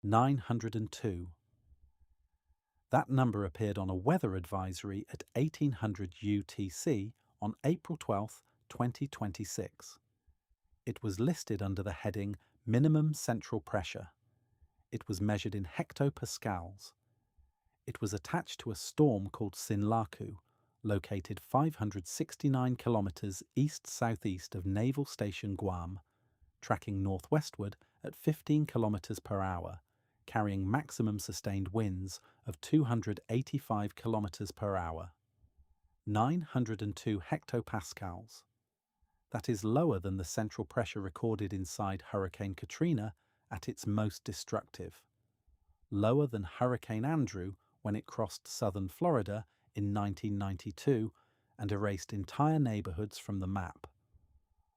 902. That number appeared on a weather advisory at 1800 UTC on April 12, 2026. It was listed under the heading Minimum Central Pressure. It was measured in hectopascals. It was attached to a storm called Sinlaku, located 569 kilometers east-southeast of Naval Station Guam, tracking northwestward at 15 kilometers per hour, carrying maximum sustained winds of 285 kilometers per hour. 902 hectopascals. That is lower than the central pressure recorded inside Hurricane Katrina at its most destructive. Lower than Hurricane Andrew when it crossed southern Florida in 1992 and erased entire neighborhoods from the map.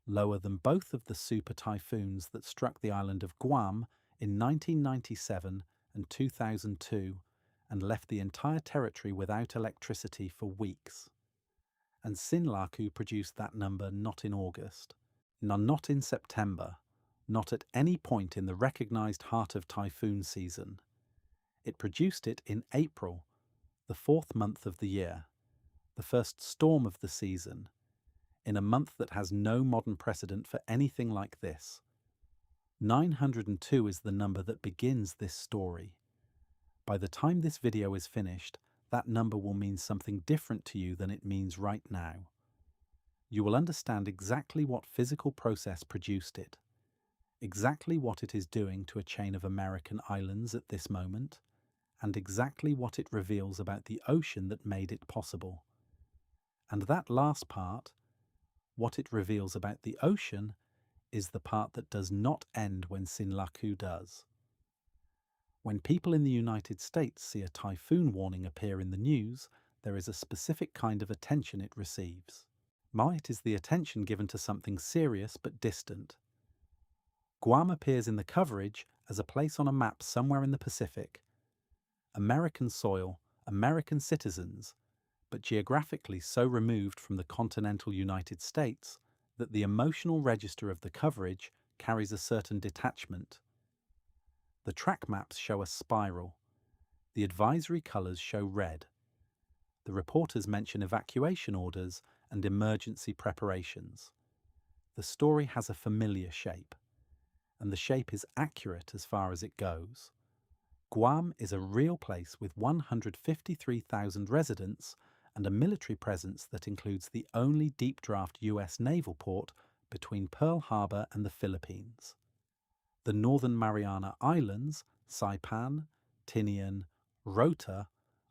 Lower than both of the super typhoons that struck the island of Guam in 1997 and 2002 and left the entire territory without electricity for weeks. And Sinlaku produced that number not in August, not in September, not at any point in the recognized heart of typhoon season. It produced it in April, the fourth month of the year, the first storm of the season, in a month that has no modern precedent for anything like this. 902 is the number that begins this story. By the time this video is finished, that number will mean something different to you than it means right now. You will understand exactly what physical process produced it, exactly what it is doing to a chain of American islands at this moment, and exactly what it reveals about the ocean that made it possible. And that last part, what it reveals about the ocean, is the part that does not end when Sinlaku does. When people in the United States see a typhoon warning appear in the news, there is a specific kind of attention it receives. It is the attention given to something serious but distant. Guam appears in the coverage as a place on a map somewhere in the Pacific. American soil, American citizens, but geographically so removed from the continental United States that the emotional register of the coverage carries a certain detachment. The track maps show a spiral. The advisory colours show red. The reporters mention evacuation orders and emergency preparations. The story has a familiar shape, and the shape is accurate as far as it goes. Guam is a real place with 153,000 residents and a military presence that includes the only deep-draft US naval port between Pearl Harbor and the Philippines. The Northern Mariana Islands, Saipan, Tinian, Rota,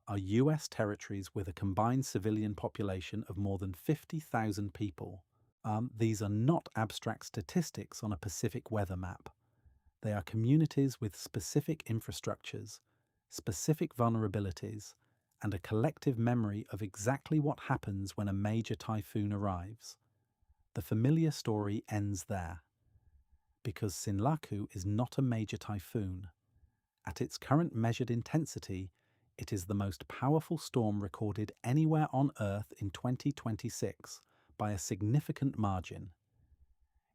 are US territories with a combined civilian population of more than 50,000 people. These are not abstract statistics on a Pacific weather map. They are communities with specific infrastructures, specific vulnerabilities, and a collective memory of exactly what happens when a major typhoon arrives. The familiar story ends there. Because Sinlaku is not a major typhoon. At its current measured intensity, it is the most powerful storm recorded anywhere on Earth in 2026 by a significant margin.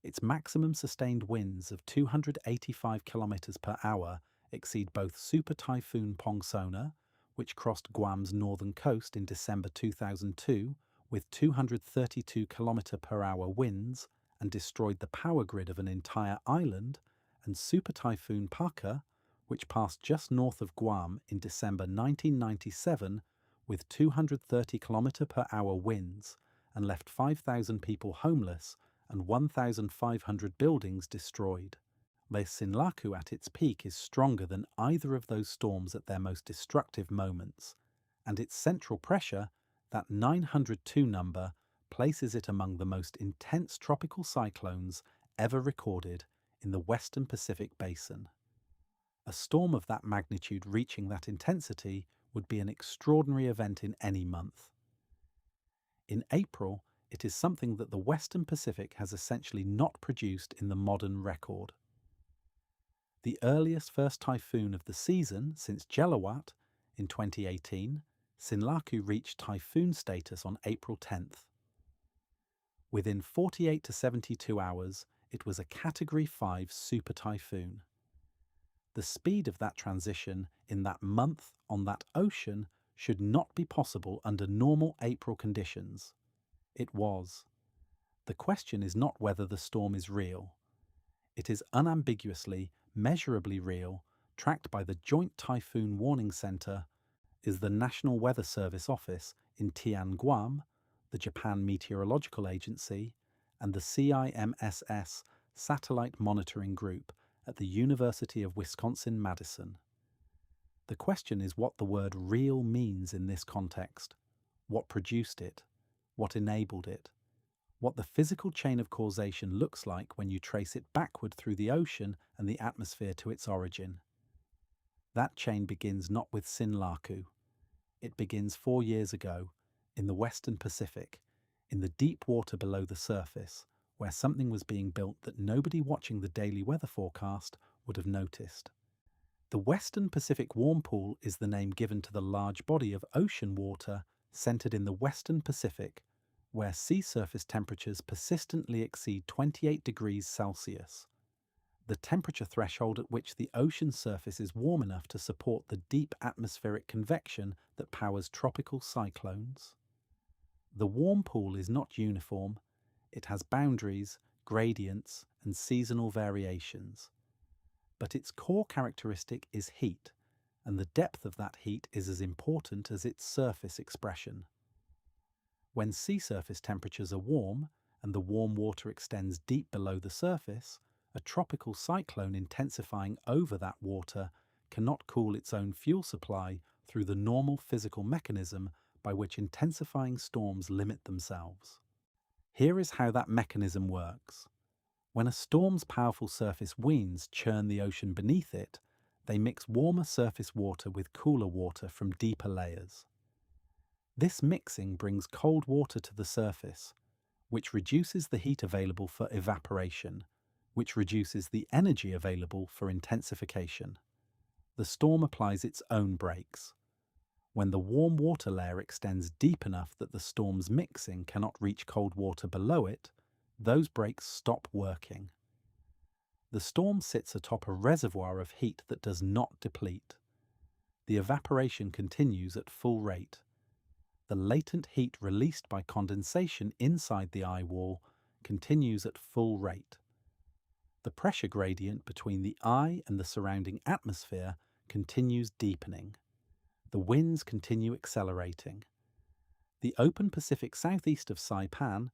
Its maximum sustained winds of 285 kilometers per hour exceed both Super Typhoon Pongsona, which crossed Guam's northern coast in December 2002 with 232 kilometer per hour winds and destroyed the power grid of an entire island, and Super Typhoon Parker, which passed just north of Guam in December 1997 with 230 km per hour winds and left 5,000 people homeless and 1,500 buildings destroyed. The Sinlaku at its peak is stronger than either of those storms at their most destructive moments, and its central pressure, that 902 number, places it among the most intense tropical cyclones ever recorded in the Western Pacific Basin. A storm of that magnitude reaching that intensity would be an extraordinary event in any month. In April, it is something that the Western Pacific has essentially not produced in the modern record. The earliest first typhoon of the season since Jelawat in 2018, Sinlaku reached typhoon status on April 10th. Within 48 to 72 hours, it was a Category 5 super typhoon. The speed of that transition in that month on that ocean should not be possible under normal April conditions. It was. The question is not whether the storm is real. It is unambiguously, measurably real, tracked by the Joint Typhoon Warning Center, is the National Weather Service office in Tianguan, the Japan Meteorological Agency, and the CIMSS Satellite Monitoring Group at the University of Wisconsin-Madison. The question is what the word real means in this context, what produced it, what enabled it, what the physical chain of causation looks like when you trace it backward through the ocean and the atmosphere to its origin. That chain begins not with Sinlaku. It begins 4 years ago, in the Western Pacific, in the deep water below the surface, where something was being built that nobody watching the daily weather forecast would have noticed. The Western Pacific Warm Pool is the name given to the large body of ocean water centered in the Western Pacific, where sea surface temperatures persistently exceed 28 degrees Celsius, the temperature threshold at which the ocean surface is warm enough to support the deep atmospheric convection that powers tropical cyclones. The warm pool is not uniform. It has boundaries, gradients, and seasonal variations. But its core characteristic is heat, and the depth of that heat is as important as its surface expression. When sea surface temperatures are warm and the warm water extends deep below the surface, a tropical cyclone intensifying over that water cannot cool its own fuel supply through the normal physical mechanism by which intensifying storms limit themselves. Here is how that mechanism works. When a storm's powerful surface winds churn the ocean beneath it, they mix warmer surface water with cooler water from deeper layers. This mixing brings cold water to the surface, which reduces the heat available for evaporation, which reduces the energy available for intensification. The storm applies its own brakes. When the warm water layer extends deep enough that the storm's mixing cannot reach cold water below it, those brakes stop working. The storm sits atop a reservoir of heat that does not deplete. The evaporation continues at full rate. The latent heat released by condensation inside the eye wall continues at full rate. The pressure gradient between the eye and the surrounding atmosphere continues deepening. The winds continue accelerating. The open Pacific southeast of Saipan,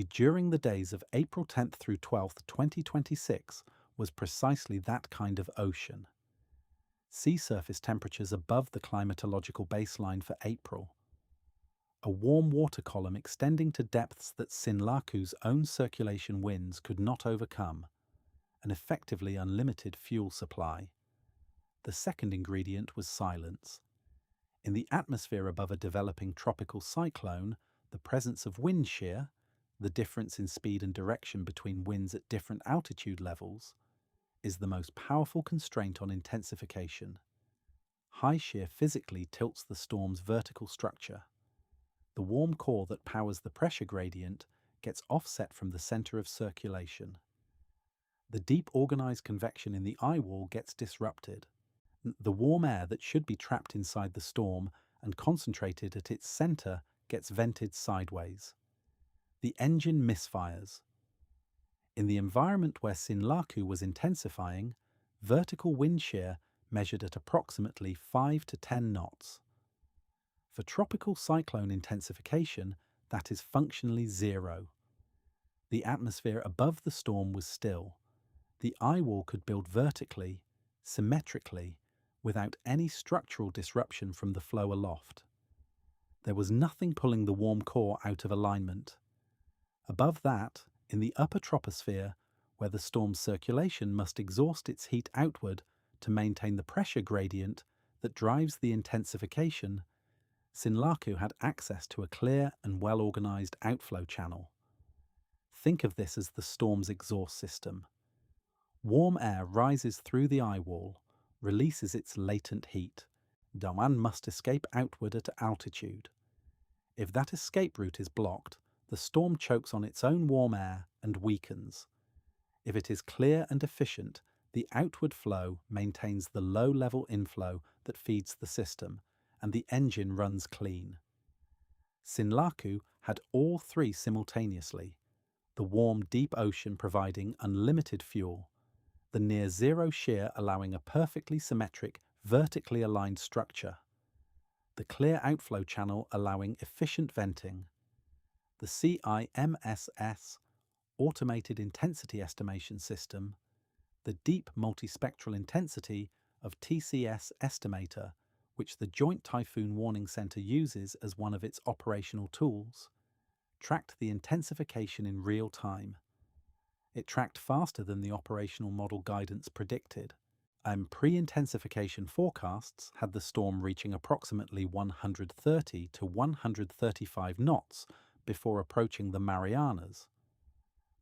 during the days of April 10th through 12th, 2026, was precisely that kind of ocean. Sea surface temperatures above the climatological baseline for April. A warm water column extending to depths that Sinlaku's own circulation winds could not overcome. An effectively unlimited fuel supply. The second ingredient was silence. In the atmosphere above a developing tropical cyclone, the presence of wind shear, the difference in speed and direction between winds at different altitude levels, is the most powerful constraint on intensification. High shear physically tilts the storm's vertical structure. The warm core that powers the pressure gradient gets offset from the center of circulation. The deep organized convection in the eye wall gets disrupted. The warm air that should be trapped inside the storm and concentrated at its center gets vented sideways. The engine misfires. In the environment where Sinlaku was intensifying, vertical wind shear measured at approximately 5 to 10 knots. For tropical cyclone intensification, that is functionally zero. The atmosphere above the storm was still. The eye wall could build vertically, symmetrically, without any structural disruption from the flow aloft. There was nothing pulling the warm core out of alignment. Above that, in the upper troposphere, where the storm's circulation must exhaust its heat outward to maintain the pressure gradient that drives the intensification, Sinlaku had access to a clear and well-organized outflow channel. Think of this as the storm's exhaust system. Warm air rises through the eye wall, releases its latent heat. One must escape outward at altitude. If that escape route is blocked, the storm chokes on its own warm air and weakens. If it is clear and efficient, The outward flow maintains the low-level inflow that feeds the system, and the engine runs clean. Sinlaku had all three simultaneously: the warm, deep ocean providing unlimited fuel, the near-zero shear allowing a perfectly symmetric, vertically aligned structure, the clear outflow channel allowing efficient venting, the CIMSS automated intensity estimation system, the deep multispectral intensity of TCS estimator, which the Joint Typhoon Warning Center uses as one of its operational tools, tracked the intensification in real time. It tracked faster than the operational model guidance predicted. Pre-intensification forecasts had the storm reaching approximately 130 to 135 knots before approaching the Marianas.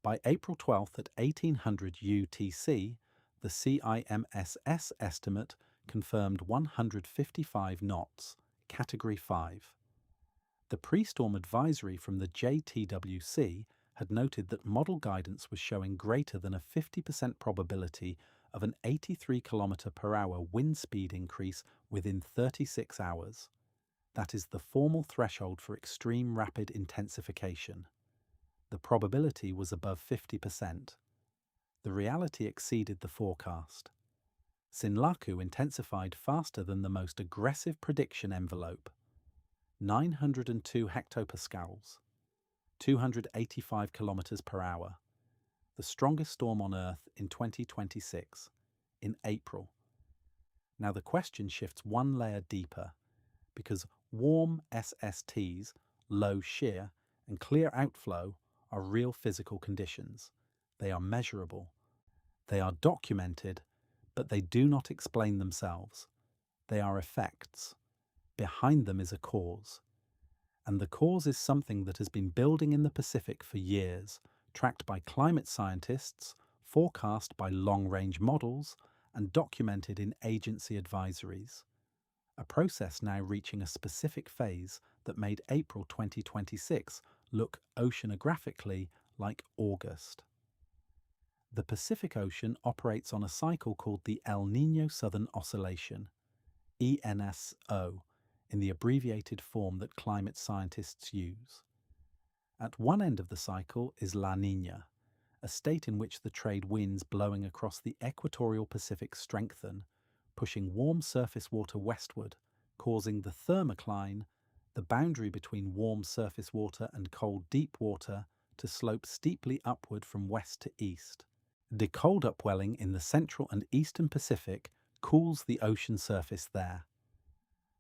By April 12th at 1800 UTC, the CIMSS estimate confirmed 155 knots, Category 5. The pre-storm advisory from the JTWC had noted that model guidance was showing greater than a 50% probability of an 83 km per hour wind speed increase within 36 hours. That is the formal threshold for extreme rapid intensification. The probability was above 50%. The reality exceeded the forecast. Sinlaku intensified faster than the most aggressive prediction envelope: 902 hectopascals, 285 kilometers per hour, the strongest storm on Earth in 2026, in April. Now the question shifts one layer deeper, because warm SSTs, low shear, and clear outflow are real physical conditions. They are measurable. They are documented, but they do not explain themselves. They are effects. Behind them is a cause. And the cause is something that has been building in the Pacific for years, tracked by climate scientists, forecast by long-range models, and documented in agency advisories. A process now reaching a specific phase that made April 2026 look oceanographically like August. The Pacific Ocean operates on a cycle called the El Niño Southern Oscillation, ENSO, in the abbreviated form that climate scientists use. At one end of the cycle is La Niña, a state in which the trade winds blowing across the equatorial Pacific strengthen, pushing warm surface water westward, causing the thermocline, the boundary between warm surface water and cold deep water, to slope steeply upward from west to east. The cold upwelling in the central and eastern Pacific cools the ocean surface there.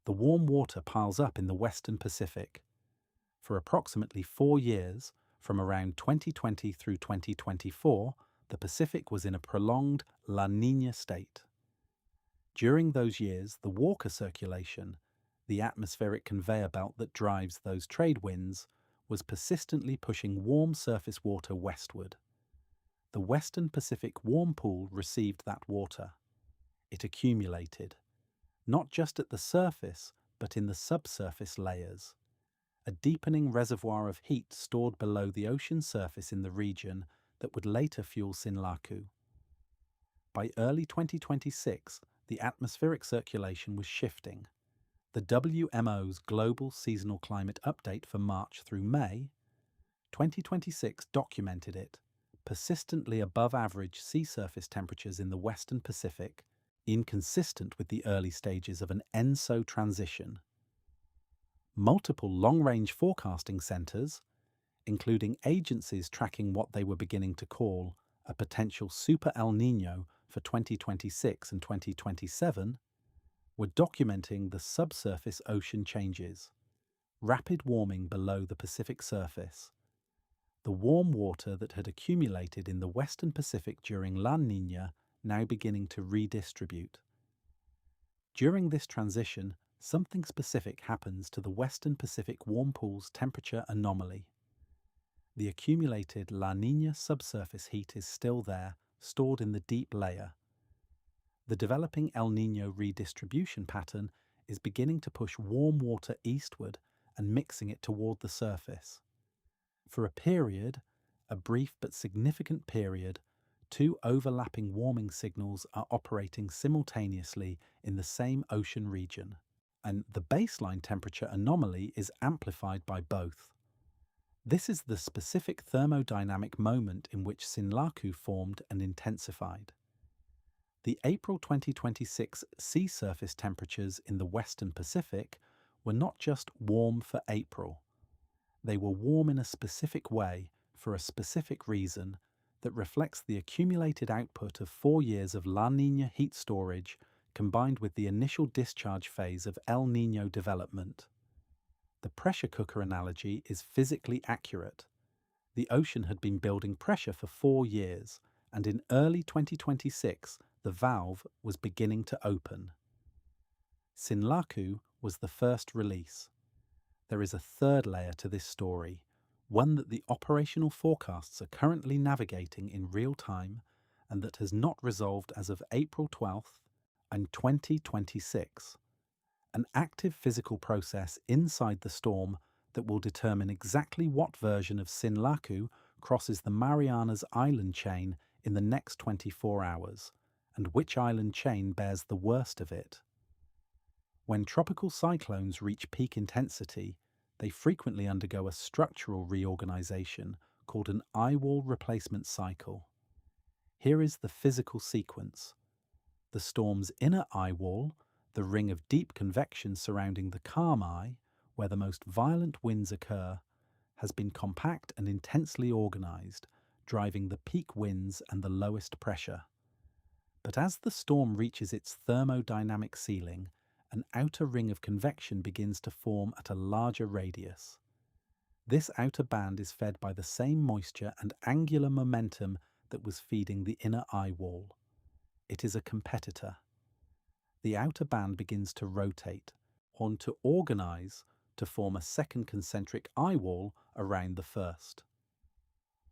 The warm water piles up in the western Pacific. For approximately 4 years, from around 2020 through 2024, the Pacific was in a prolonged La Niña state. During those years, the Walker circulation, the atmospheric conveyor belt that drives those trade winds, was persistently pushing warm surface water westward. The Western Pacific warm pool received that water. It accumulated, not just at the surface, but in the subsurface layers. A deepening reservoir of heat stored below the ocean surface in the region that would later fuel Sinlaku. By early 2026, the atmospheric circulation was shifting. The WMO's Global Seasonal Climate Update for March through May, 2026 documented it: persistently above average sea surface temperatures in the Western Pacific, inconsistent with the early stages of an ENSO transition. Multiple long-range forecasting centers, including agencies tracking what they were beginning to call a potential Super El Niño for 2026 and 2027, were documenting the subsurface ocean changes, rapid warming below the Pacific surface, the warm water that had accumulated in the Western Pacific during La Niña now beginning to redistribute. During this transition, something specific happens to the Western Pacific warm pool's temperature anomaly. The accumulated La Niña subsurface heat is still there, stored in the deep layer. The developing El Niño redistribution pattern is beginning to push warm water eastward and mixing it toward the surface. For a period, a brief but significant period, two overlapping warming signals are operating simultaneously in the same ocean region, and the baseline temperature anomaly is amplified by both. This is the specific thermodynamic moment in which Sinlaku formed and intensified. The April 2026 sea surface temperatures in the Western Pacific were not just warm for April. They were warm in a specific way for a specific reason that reflects the accumulated output of 4 years of La Niña heat storage combined with the initial discharge phase of El Niño development. The pressure cooker analogy is physically accurate. The ocean had been building pressure for 4 years, and in early 2026, the valve was beginning to open. Sinlaku was the first release. There is a third layer to this story, one that the operational forecasts are currently navigating in real time and that has not resolved as of April 12th and 2026. An active physical process inside the storm that will determine exactly what version of Sinlaku crosses the Marianas Island chain in the next 24 hours, and which island chain bears the worst of it. When tropical cyclones reach peak intensity, they frequently undergo a structural reorganization called an eye-wall replacement cycle. Here is the physical sequence. The storm's inner eye wall, the ring of deep convection surrounding the calm eye, where the most violent winds occur, has been compact and intensely organized, driving the peak winds and the lowest pressure. But as the storm reaches its thermodynamic ceiling, an outer ring of convection begins to form at a larger radius. This outer band is fed by the same moisture and angular momentum that was feeding the inner eye wall. It is a competitor. The outer band begins to rotate, on to organize to form a second concentric eye wall around the first.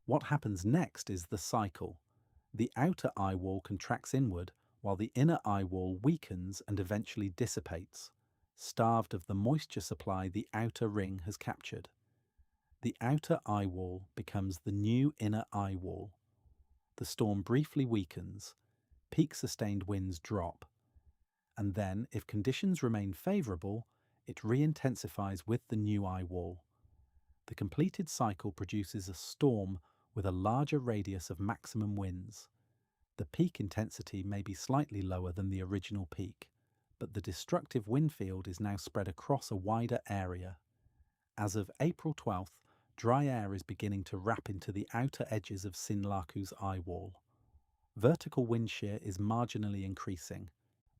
What happens next is the cycle. The outer eye wall contracts inward while the inner eye wall weakens and eventually dissipates, starved of the moisture supply the outer ring has captured. The outer eye wall becomes the new inner eye wall. The storm briefly weakens, peak sustained winds drop, and then, if conditions remain favorable, it re-intensifies with the new eye wall. The completed cycle produces a storm with a larger radius of maximum winds. The peak intensity may be slightly lower than the original peak, but the destructive wind field is now spread across a wider area. As of April 12th, dry air is beginning to wrap into the outer edges of Sinlaku's eye wall. Vertical wind shear is marginally increasing.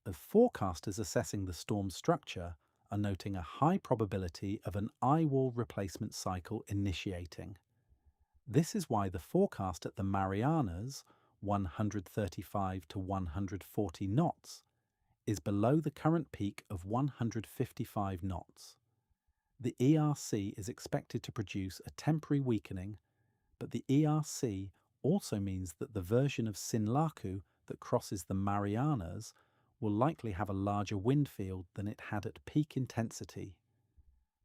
The forecasters assessing the storm structure are noting a high probability of an eye wall replacement cycle initiating. This is why the forecast at the Marianas, 135 to 140 knots, is below the current peak of 155 knots. The ERC is expected to produce a temporary weakening, but the ERC also means that the version of Sinlaku that crosses the Marianas will likely have a larger wind field than it had at peak intensity.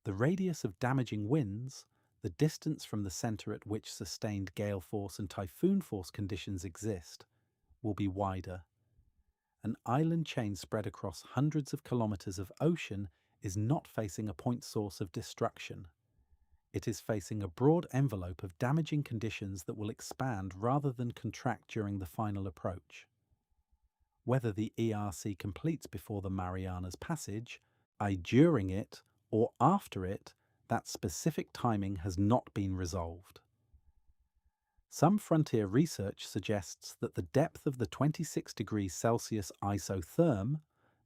The radius of damaging winds, the distance from the center at which sustained gale force and typhoon force conditions exist, will be wider. An island chain spread across hundreds of kilometers of ocean is not facing a point source of destruction. It is facing a broad envelope of damaging conditions that will expand rather than contract during the final approach. Whether the ERC completes before the Marianas passage, during it, or after it, that specific timing has not been resolved. Some frontier research suggests that the depth of the 26 degrees Celsius isotherm,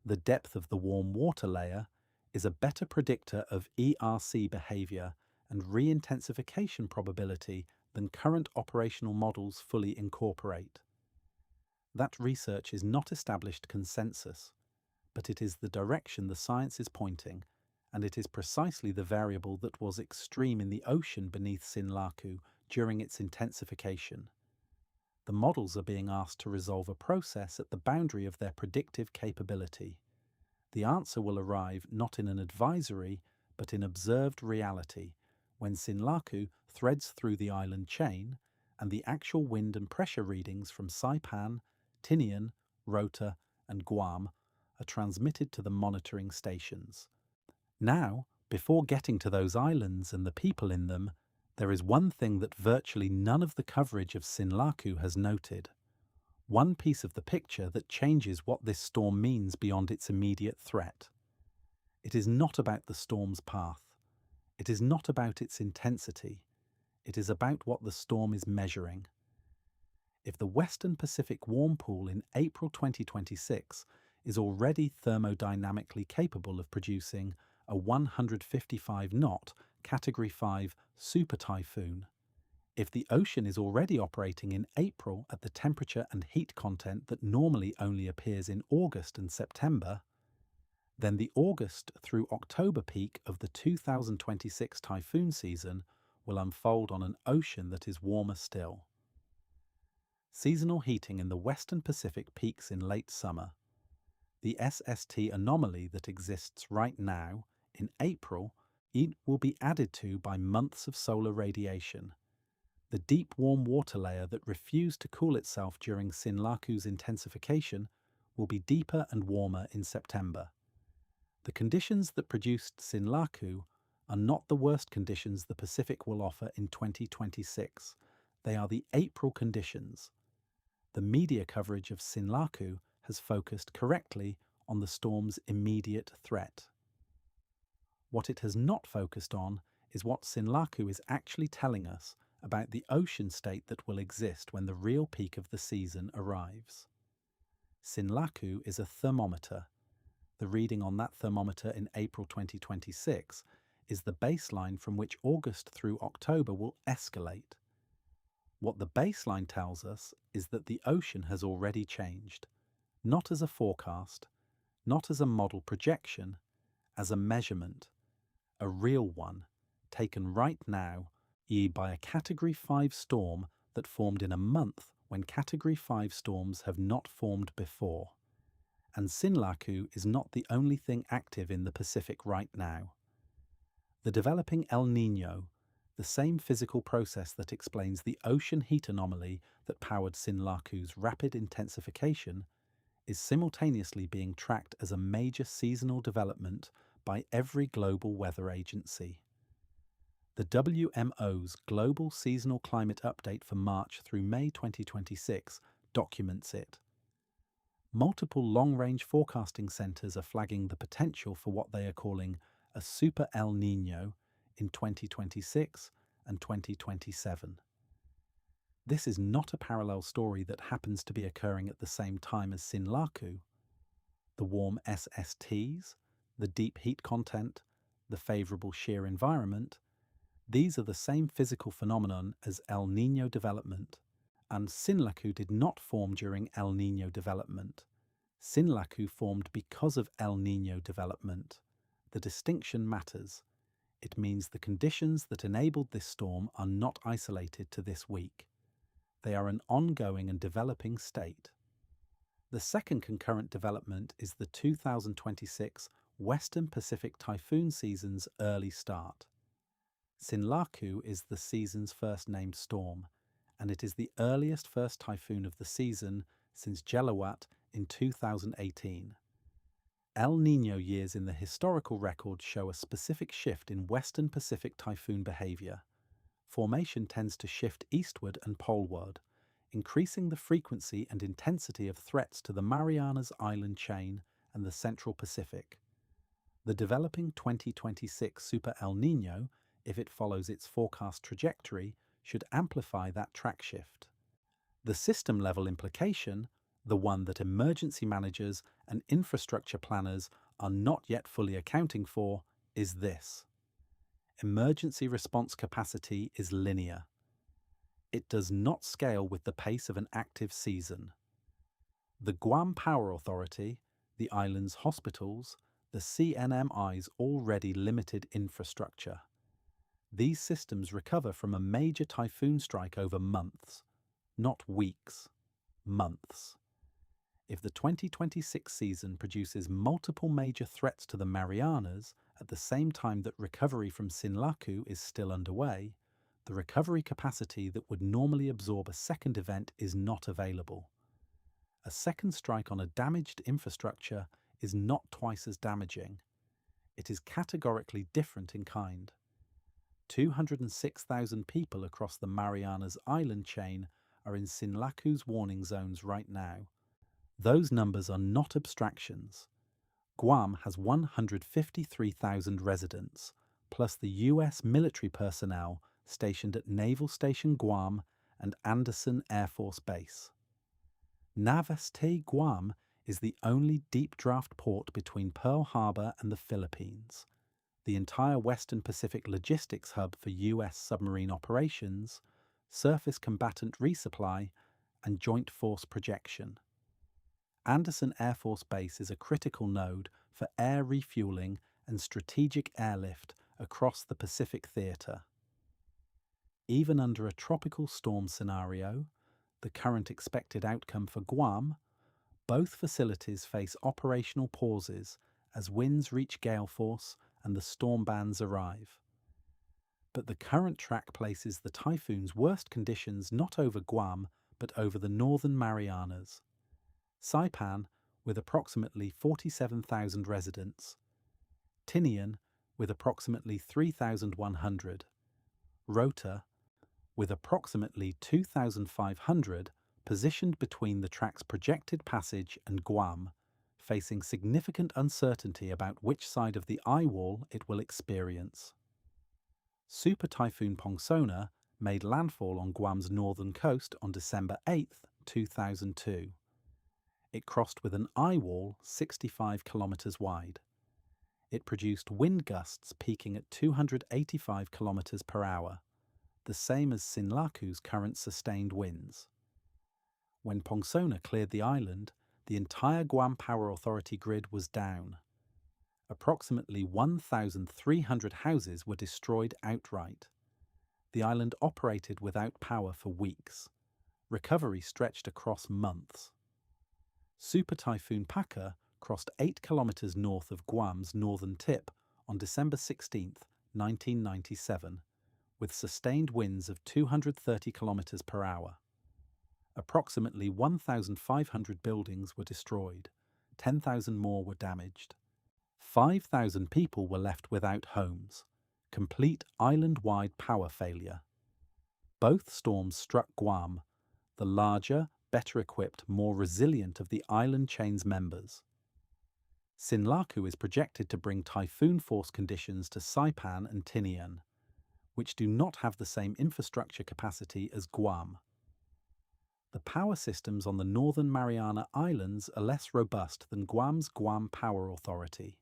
the depth of the warm water layer, is a better predictor of ERC behavior and re-intensification probability than current operational models fully incorporate. That research is not established consensus, but it is the direction the science is pointing, and it is precisely the variable that was extreme in the ocean beneath Sinlaku during its intensification. The models are being asked to resolve a process at the boundary of their predictive capability. The answer will arrive not in an advisory, but in observed reality, when Sinlaku threads through the island chain, and the actual wind and pressure readings from Saipan, Tinian, Rota, and Guam are transmitted to the monitoring stations. Now, before getting to those islands and the people in them, there is one thing that virtually none of the coverage of Sinlaku has noted. One piece of the picture that changes what this storm means beyond its immediate threat. It is not about the storm's path. It is not about its intensity. It is about what the storm is measuring. If the Western Pacific warm pool in April 2026 is already thermodynamically capable of producing a 155-knot Category 5 super typhoon, if the ocean is already operating in April at the temperature and heat content that normally only appears in August and September, then the August through October peak of the 2026 typhoon season will unfold on an ocean that is warmer still. Seasonal heating in the Western Pacific peaks in late summer. The SST anomaly that exists right now, in April, it will be added to by months of solar radiation. The deep warm water layer that refused to cool itself during Sinlaku's intensification will be deeper and warmer in September. The conditions that produced Sinlaku are not the worst conditions the Pacific will offer in 2026. They are the April conditions. The media coverage of Sinlaku has focused correctly on the storm's immediate threat. What it has not focused on is what Sinlaku is actually telling us about the ocean state that will exist when the real peak of the season arrives. Sinlaku is a thermometer. The reading on that thermometer in April 2026 is the baseline from which August through October will escalate. What the baseline tells us is that the ocean has already changed, not as a forecast, not as a model projection, as a measurement, a real one, taken right now, by a Category 5 storm that formed in a month when Category 5 storms have not formed before. And Sinlaku is not the only thing active in the Pacific right now. The developing El Niño, the same physical process that explains the ocean heat anomaly that powered Sinlaku's rapid intensification, is simultaneously being tracked as a major seasonal development by every global weather agency. The WMO's Global Seasonal Climate Update for March through May 2026 documents it. Multiple long-range forecasting centres are flagging the potential for what they are calling a Super El Niño in 2026 and 2027. This is not a parallel story that happens to be occurring at the same time as Sinlaku. The warm SSTs, the deep heat content, the favourable shear environment, these are the same physical phenomenon as El Niño development, and Sinlaku did not form during El Niño development. Sinlaku formed because of El Niño development. The distinction matters. It means the conditions that enabled this storm are not isolated to this week. They are an ongoing and developing state. The second concurrent development is the 2026 Western Pacific typhoon season's early start. Sinlaku is the season's first named storm, and it is the earliest first typhoon of the season since Jelawat in 2018. El Niño years in the historical record show a specific shift in Western Pacific typhoon behavior. Formation tends to shift eastward and poleward, increasing the frequency and intensity of threats to the Marianas Island chain and the Central Pacific. The developing 2026 Super El Niño, if it follows its forecast trajectory, should amplify that track shift. The system-level implication, the one that emergency managers and infrastructure planners are not yet fully accounting for, is this. Emergency response capacity is linear. It does not scale with the pace of an active season. The Guam Power Authority, the island's hospitals, the CNMI's already limited infrastructure. These systems recover from a major typhoon strike over months, not weeks, months. If the 2026 season produces multiple major threats to the Marianas at the same time that recovery from Sinlaku is still underway, The recovery capacity that would normally absorb a second event is not available. A second strike on a damaged infrastructure is not twice as damaging. It is categorically different in kind. 206,000 people across the Marianas Island chain are in Sinlaku's warning zones right now. Those numbers are not abstractions. Guam has 153,000 residents, plus the US military personnel stationed at Naval Station Guam and Andersen Air Force Base. Naveste, Guam is the only deep draft port between Pearl Harbor and the Philippines, the entire Western Pacific logistics hub for US submarine operations, surface combatant resupply, and joint force projection. Andersen Air Force Base is a critical node for air refueling and strategic airlift across the Pacific Theater. Even under a tropical storm scenario, the current expected outcome for Guam, both facilities face operational pauses as winds reach gale force and the storm bands arrive. But the current track places the typhoon's worst conditions not over Guam, but over the northern Marianas. Saipan, with approximately 47,000 residents. Tinian, with approximately 3,100. Rota, with approximately 2,500, positioned between the track's projected passage and Guam, facing significant uncertainty about which side of the eye wall it will experience. Super Typhoon Pongsona made landfall on Guam's northern coast on December 8, 2002. It crossed with an eye wall 65 kilometers wide. It produced wind gusts peaking at 285 kilometers per hour, the same as Sinlaku's current sustained winds. When Pongsona cleared the island, the entire Guam Power Authority grid was down. Approximately 1,300 houses were destroyed outright. The island operated without power for weeks. Recovery stretched across months. Super Typhoon Paka crossed 8 kilometers north of Guam's northern tip on December 16, 1997, with sustained winds of 230 kilometers per hour. Approximately 1,500 buildings were destroyed. 10,000 more were damaged. 5,000 people were left without homes. Complete island-wide power failure. Both storms struck Guam, the larger, better equipped, more resilient of the island chain's members. Sinlaku is projected to bring typhoon force conditions to Saipan and Tinian, which do not have the same infrastructure capacity as Guam. The power systems on the northern Mariana Islands are less robust than Guam's Guam Power Authority.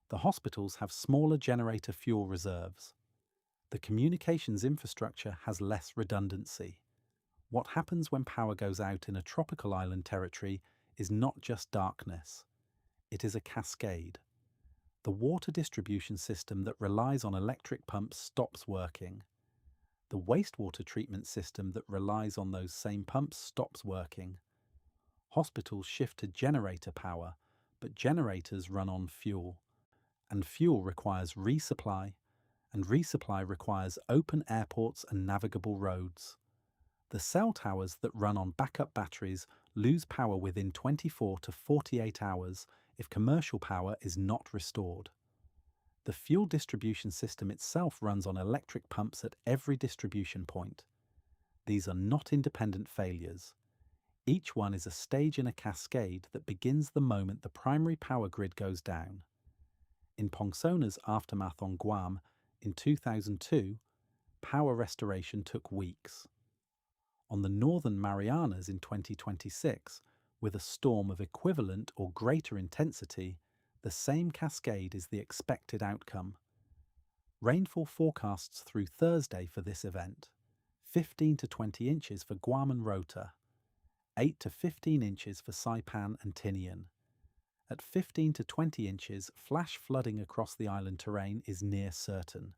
The hospitals have smaller generator fuel reserves. The communications infrastructure has less redundancy. What happens when power goes out in a tropical island territory is not just darkness. It is a cascade. The water distribution system that relies on electric pumps stops working. The wastewater treatment system that relies on those same pumps stops working. Hospitals shift to generator power, but generators run on fuel. And fuel requires resupply, and resupply requires open airports and navigable roads. The cell towers that run on backup batteries lose power within 24 to 48 hours if commercial power is not restored. The fuel distribution system itself runs on electric pumps at every distribution point. These are not independent failures. Each one is a stage in a cascade that begins the moment the primary power grid goes down. In Pongsona's aftermath on Guam in 2002, power restoration took weeks. On the northern Marianas in 2026, with a storm of equivalent or greater intensity, the same cascade is the expected outcome. Rainfall forecasts through Thursday for this event: 15 to 20 inches for Guam and Rota, 8 to 15 inches for Saipan and Tinian. At 15 to 20 inches, flash flooding across the island terrain is near certain.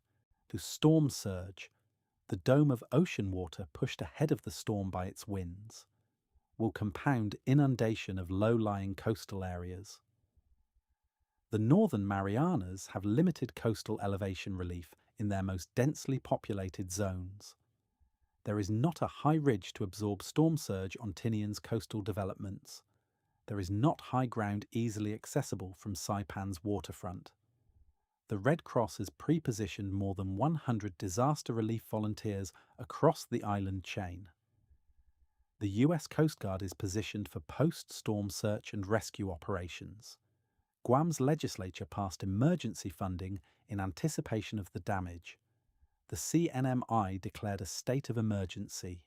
To storm surge, the dome of ocean water pushed ahead of the storm by its winds, will compound inundation of low-lying coastal areas. The northern Marianas have limited coastal elevation relief in their most densely populated zones. There is not a high ridge to absorb storm surge on Tinian's coastal developments. There is not high ground easily accessible from Saipan's waterfront. The Red Cross has pre-positioned more than 100 disaster relief volunteers across the island chain. The US Coast Guard is positioned for post-storm search and rescue operations. Guam's legislature passed emergency funding in anticipation of the damage. The CNMI declared a state of emergency.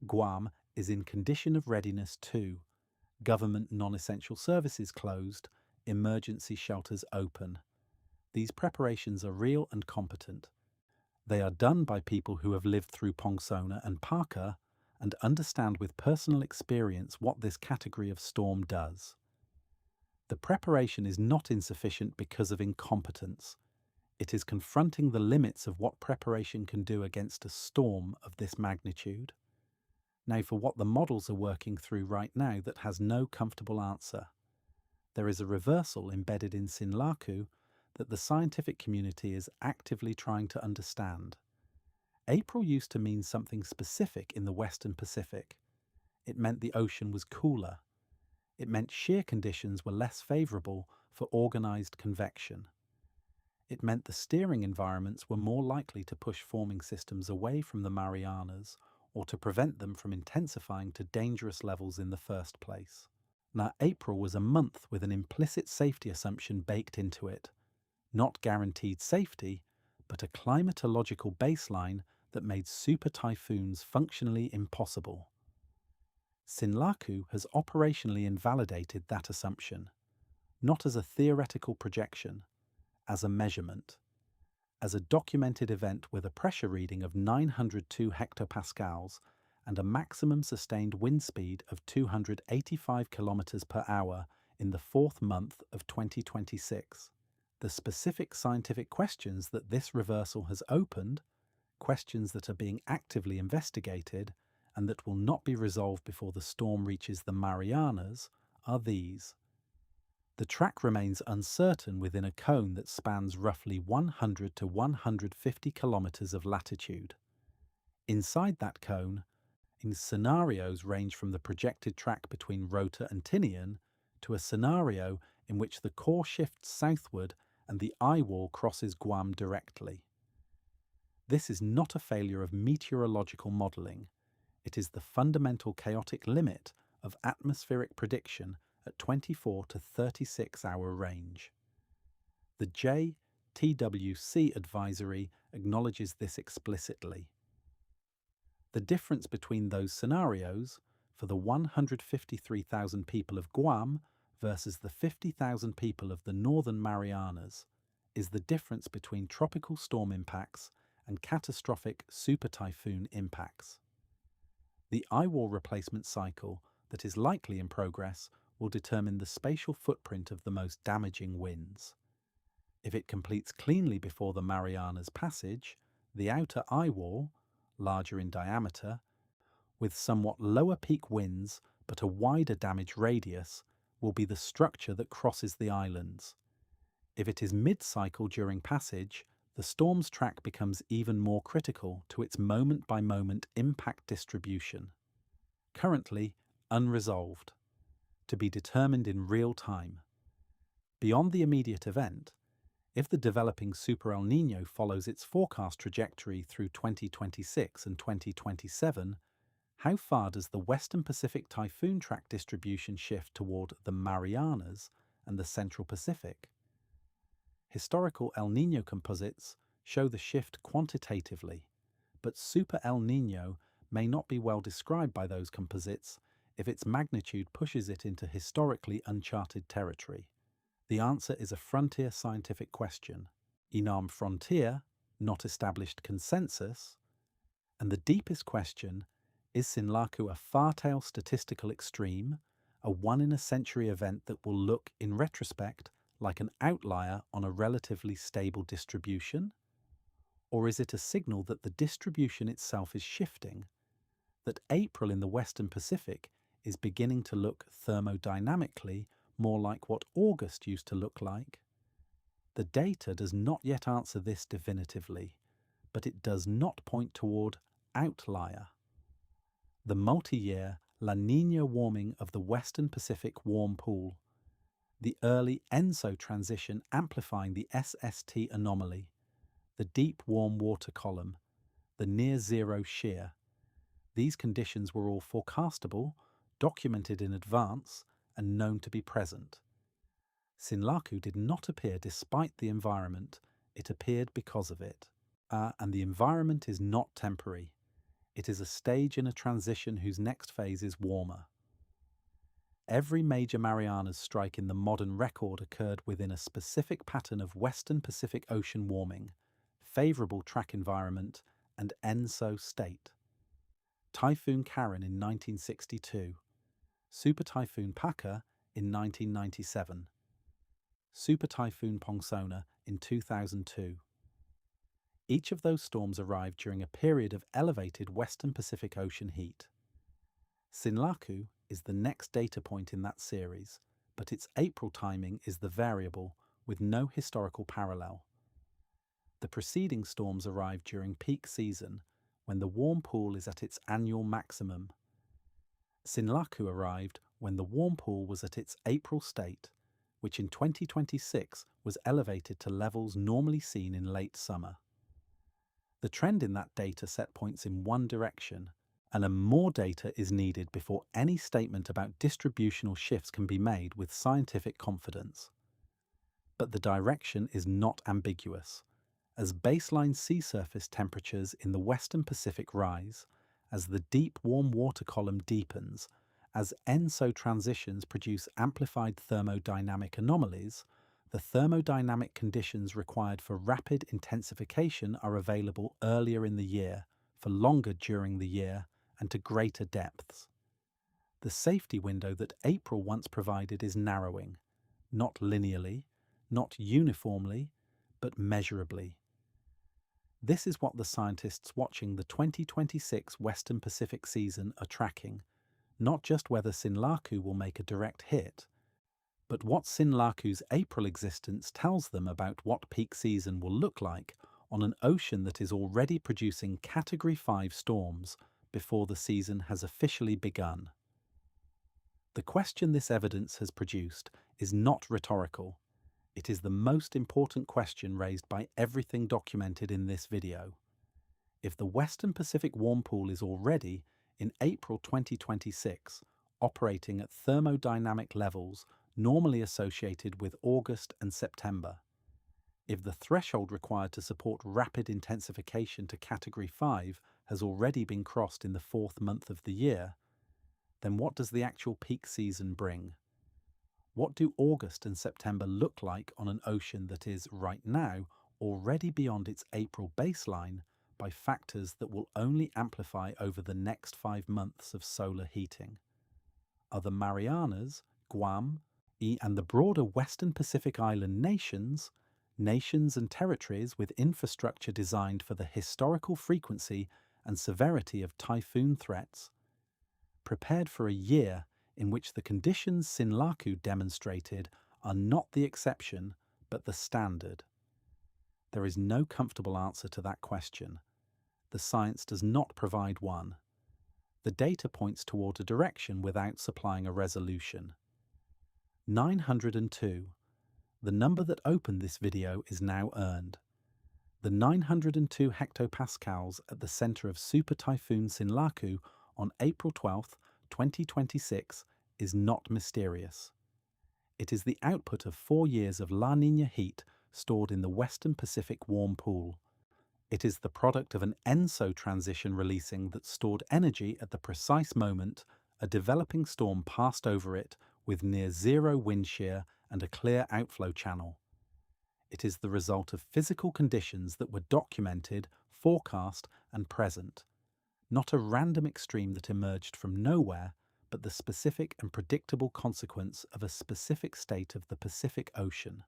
Guam is in condition of readiness too. Government non-essential services closed, emergency shelters open. These preparations are real and competent. They are done by people who have lived through Pongsona and Parker and understand with personal experience what this category of storm does. The preparation is not insufficient because of incompetence. It is confronting the limits of what preparation can do against a storm of this magnitude. Now for what the models are working through right now that has no comfortable answer. There is a reversal embedded in Sinlaku that the scientific community is actively trying to understand. April used to mean something specific in the Western Pacific. It meant the ocean was cooler. It meant shear conditions were less favourable for organised convection. It meant the steering environments were more likely to push forming systems away from the Marianas or to prevent them from intensifying to dangerous levels in the first place. Now, April was a month with an implicit safety assumption baked into it. Not guaranteed safety, but a climatological baseline that made super typhoons functionally impossible. Sinlaku has operationally invalidated that assumption, not as a theoretical projection, as a measurement, as a documented event with a pressure reading of 902 hectopascals and a maximum sustained wind speed of 285 km per hour in the fourth month of 2026. The specific scientific questions that this reversal has opened, questions that are being actively investigated and that will not be resolved before the storm reaches the Marianas, are these. The track remains uncertain within a cone that spans roughly 100 to 150 kilometers of latitude. Inside that cone, scenarios range from the projected track between Rota and Tinian to a scenario in which the core shifts southward and the eye wall crosses Guam directly. This is not a failure of meteorological modelling. It is the fundamental chaotic limit of atmospheric prediction at 24 to 36-hour range. The JTWC advisory acknowledges this explicitly. The difference between those scenarios, for the 153,000 people of Guam versus the 50,000 people of the Northern Marianas, is the difference between tropical storm impacts and catastrophic super typhoon impacts. The eye wall replacement cycle that is likely in progress will determine the spatial footprint of the most damaging winds. If it completes cleanly before the Marianas passage, the outer eye wall, larger in diameter, with somewhat lower peak winds but a wider damage radius, will be the structure that crosses the islands. If it is mid-cycle during passage, the storm's track becomes even more critical to its moment-by-moment impact distribution. Currently unresolved, to be determined in real time. Beyond the immediate event, if the developing Super El Niño follows its forecast trajectory through 2026 and 2027, how far does the Western Pacific typhoon track distribution shift toward the Marianas and the Central Pacific? Historical El Niño composites show the shift quantitatively, but Super El Niño may not be well described by those composites if its magnitude pushes it into historically uncharted territory. The answer is a frontier scientific question. Enam frontier, not established consensus. And the deepest question, is Sinlaku a far-tail statistical extreme, a one-in-a-century event that will look, in retrospect, like an outlier on a relatively stable distribution? Or is it a signal that the distribution itself is shifting, that April in the Western Pacific is beginning to look thermodynamically more like what August used to look like? The data does not yet answer this definitively, but it does not point toward outlier. The multi-year La Niña warming of the Western Pacific warm pool, the early ENSO transition amplifying the SST anomaly, the deep warm water column, the near-zero shear. These conditions were all forecastable, documented in advance, and known to be present. Sinlaku did not appear despite the environment, it appeared because of it. And the environment is not temporary. It is a stage in a transition whose next phase is warmer. Every major Marianas strike in the modern record occurred within a specific pattern of Western Pacific Ocean warming, favourable track environment, and ENSO state. Typhoon Karen in 1962, Super Typhoon Paka in 1997, Super Typhoon Pongsona in 2002. Each of those storms arrived during a period of elevated Western Pacific Ocean heat. Sinlaku is the next data point in that series, but its April timing is the variable with no historical parallel. The preceding storms arrived during peak season, when the warm pool is at its annual maximum. Sinlaku arrived when the warm pool was at its April state, which in 2026 was elevated to levels normally seen in late summer. The trend in that data set points in one direction, and more data is needed before any statement about distributional shifts can be made with scientific confidence. But the direction is not ambiguous. As baseline sea surface temperatures in the Western Pacific rise, as the deep warm water column deepens, as ENSO transitions produce amplified thermodynamic anomalies, the thermodynamic conditions required for rapid intensification are available earlier in the year, for longer during the year, and to greater depths. The safety window that April once provided is narrowing, not linearly, not uniformly, but measurably. This is what the scientists watching the 2026 Western Pacific season are tracking, not just whether Sinlaku will make a direct hit, but what Sinlaku's April existence tells them about what peak season will look like on an ocean that is already producing Category 5 storms before the season has officially begun. The question this evidence has produced is not rhetorical. It is the most important question raised by everything documented in this video. If the Western Pacific warm pool is already, in April 2026, operating at thermodynamic levels normally associated with August and September, if the threshold required to support rapid intensification to Category 5 has already been crossed in the fourth month of the year, then what does the actual peak season bring? What do August and September look like on an ocean that is, right now, already beyond its April baseline by factors that will only amplify over the next 5 months of solar heating? Are the Marianas, Guam, and the broader Western Pacific Island nations and territories with infrastructure designed for the historical frequency and severity of typhoon threats, prepared for a year in which the conditions Sinlaku demonstrated are not the exception but the standard? There is no comfortable answer to that question. The science does not provide one. The data points toward a direction without supplying a resolution. 902. The number that opened this video is now earned. The 902 hectopascals at the center of Super Typhoon Sinlaku on April 12, 2026 is not mysterious. It is the output of 4 years of La Niña heat stored in the Western Pacific warm pool. It is the product of an ENSO transition releasing that stored energy at the precise moment a developing storm passed over it with near zero wind shear and a clear outflow channel. It is the result of physical conditions that were documented, forecast, and present. Not a random extreme that emerged from nowhere, but the specific and predictable consequence of a specific state of the Pacific Ocean.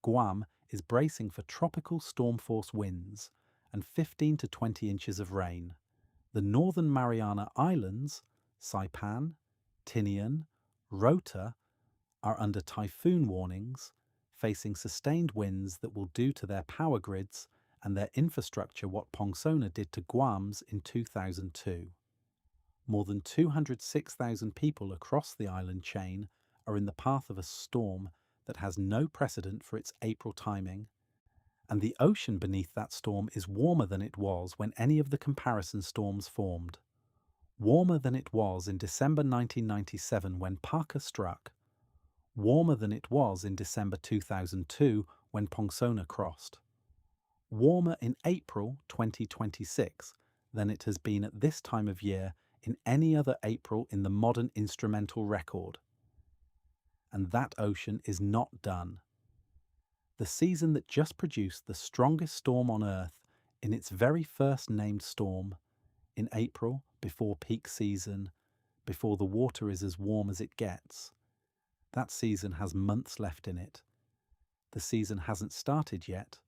Guam is bracing for tropical storm force winds and 15 to 20 inches of rain. The Northern Mariana Islands, Saipan, Tinian, Rota, are under typhoon warnings, facing sustained winds that will do to their power grids and their infrastructure what Pongsona did to Guam's in 2002. More than 206,000 people across the island chain are in the path of a storm that has no precedent for its April timing, and the ocean beneath that storm is warmer than it was when any of the comparison storms formed. Warmer than it was in December 1997 when Parker struck. Warmer than it was in December 2002 when Pongsona crossed. Warmer in April 2026 than it has been at this time of year in any other April in the modern instrumental record. And that ocean is not done. The season that just produced the strongest storm on Earth in its very first named storm, in April, before peak season, before the water is as warm as it gets, that season has months left in it. The season hasn't started yet,